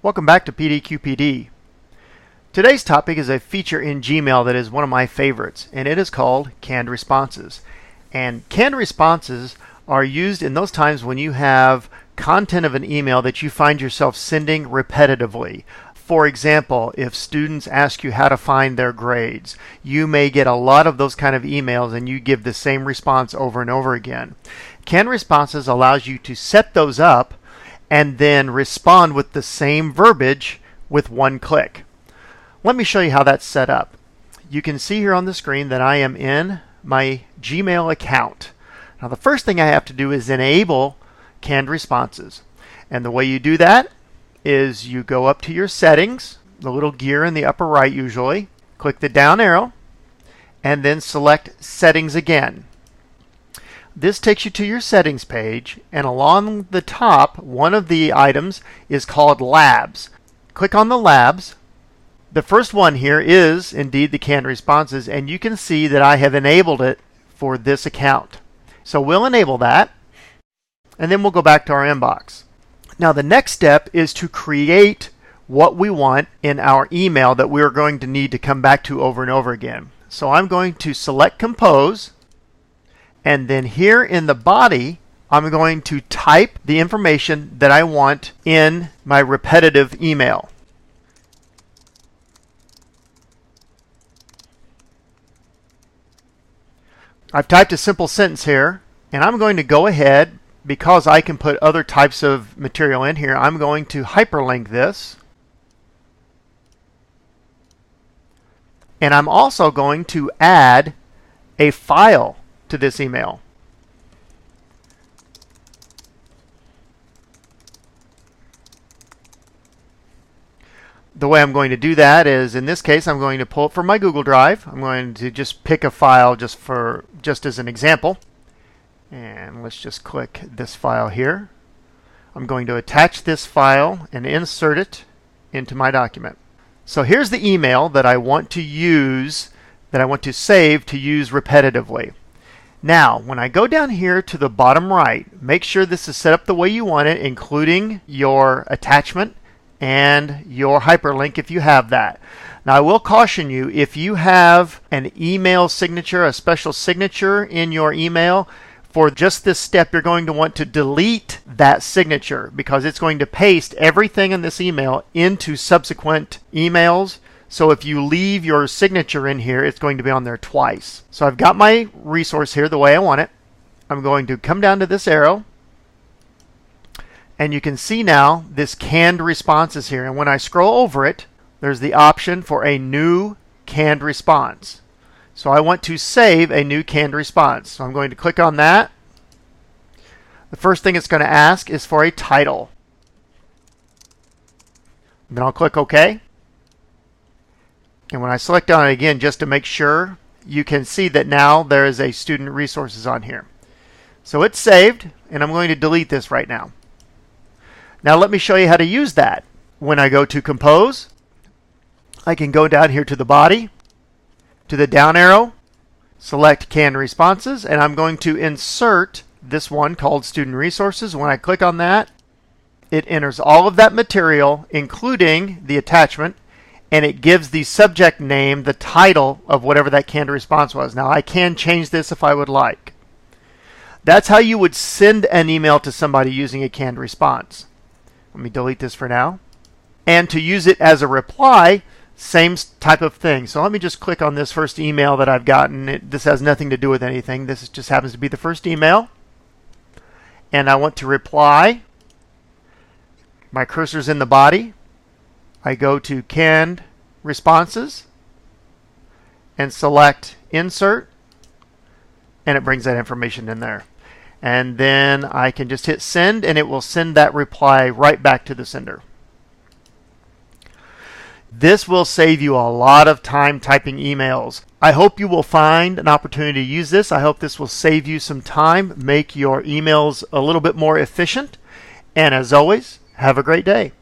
Welcome back to PDQPD. Today's topic is a feature in Gmail that is one of my favorites, and it is called canned responses. And canned responses are used in those times when you have content of an email that you find yourself sending repetitively. For example, if students ask you how to find their grades, you may get a lot of those kind of emails and you give the same response over and over again. Canned responses allows you to set those up and then respond with the same verbiage with one click. Let me show you how that's set up. You can see here on the screen that I am in my Gmail account. Now the first thing I have to do is enable canned responses. And the way you do that is you go up to your settings, the little gear in the upper right usually, click the down arrow, and then select settings again. This takes you to your settings page, and along the top, one of the items is called Labs. Click on the Labs. The first one here is indeed the canned responses, and you can see that I have enabled it for this account. So we'll enable that, and then we'll go back to our inbox. Now the next step is to create what we want in our email that we're going to need to come back to over and over again. So I'm going to select Compose, and then here in the body, I'm going to type the information that I want in my repetitive email. I've typed a simple sentence here, and I'm going to go ahead, because I can put other types of material in here, I'm going to hyperlink this. And I'm also going to add a file to this email. The way I'm going to do that is, in this case, I'm going to pull it from my Google Drive. I'm going to just pick a file just as an example. And let's just click this file here. I'm going to attach this file and insert it into my document. So here's the email that I want to use, that I want to save to use repetitively. Now, when I go down here to the bottom right, make sure this is set up the way you want it, including your attachment and your hyperlink if you have that. Now I will caution you, if you have an email signature, a special signature in your email, for just this step you're going to want to delete that signature because it's going to paste everything in this email into subsequent emails. So if you leave your signature in here, it's going to be on there twice. So I've got my resource here the way I want it. I'm going to come down to this arrow, and you can see now this canned responses here. And when I scroll over it, there's the option for a new canned response. So I want to save a new canned response. So I'm going to click on that. The first thing it's going to ask is for a title. Then I'll click OK. And when I select on it again, just to make sure, you can see that now there is a student resources on here. So it's saved, and I'm going to delete this right now. Now let me show you how to use that. When I go to Compose, I can go down here to the body, to the down arrow, select canned responses, and I'm going to insert this one called student resources. When I click on that, it enters all of that material, including the attachment, and it gives the subject name, the title of whatever that canned response was. Now I can change this if I would like. That's how you would send an email to somebody using a canned response. Let me delete this for now. And to use it as a reply, same type of thing. So let me just click on this first email that I've gotten. This has nothing to do with anything. This just happens to be the first email. And I want to reply. My cursor's in the body. I go to canned responses and select insert, and it brings that information in there. And then I can just hit send, and it will send that reply right back to the sender. This will save you a lot of time typing emails. I hope you will find an opportunity to use this. I hope this will save you some time, make your emails a little bit more efficient. And as always, have a great day.